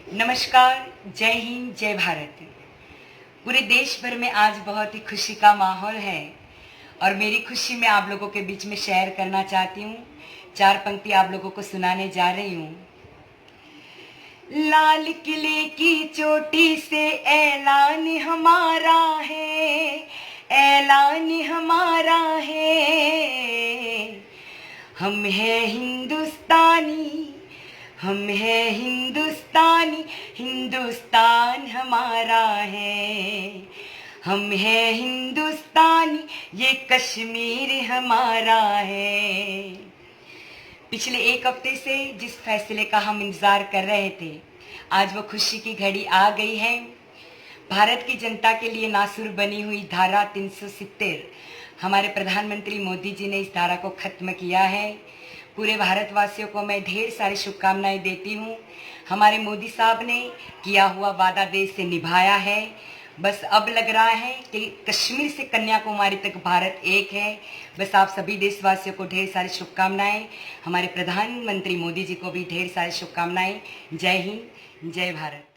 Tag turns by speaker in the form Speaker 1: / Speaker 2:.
Speaker 1: नमस्कार, जय हिंद, जय भारत। पूरे देश भर में आज बहुत ही खुशी का माहौल है और मेरी खुशी मैं आप लोगों के बीच में शेयर करना चाहती हूँ। 4 पंक्ति आप लोगों को सुनाने जा रही हूँ। लाल किले की चोटी से ऐलान हमारा है, ऐलान हमारा है। हम हैं हिंदुस्तानी, हम हैं हिंदुस्तानी, हिंदुस्तान हमारा है। हम हैं हिंदुस्तानी, ये कश्मीर हमारा है। पिछले 1 हफ्ते से जिस फैसले का हम इंतज़ार कर रहे थे, आज वो खुशी की घड़ी आ गई है। भारत की जनता के लिए नासुर बनी हुई धारा 370, हमारे प्रधानमंत्री मोदी जी ने इस धारा को ख़त्म किया है। पूरे भारतवासियों को मैं ढेर सारी शुभकामनाएं देती हूँ। हमारे मोदी साहब ने किया हुआ वादा देश से निभाया है। बस अब लग रहा है कि कश्मीर से कन्याकुमारी तक भारत एक है। बस आप सभी देशवासियों को ढेर सारी शुभकामनाएं। हमारे प्रधानमंत्री मोदी जी को भी ढेर सारी शुभकामनाएं। जय हिंद, जय भारत।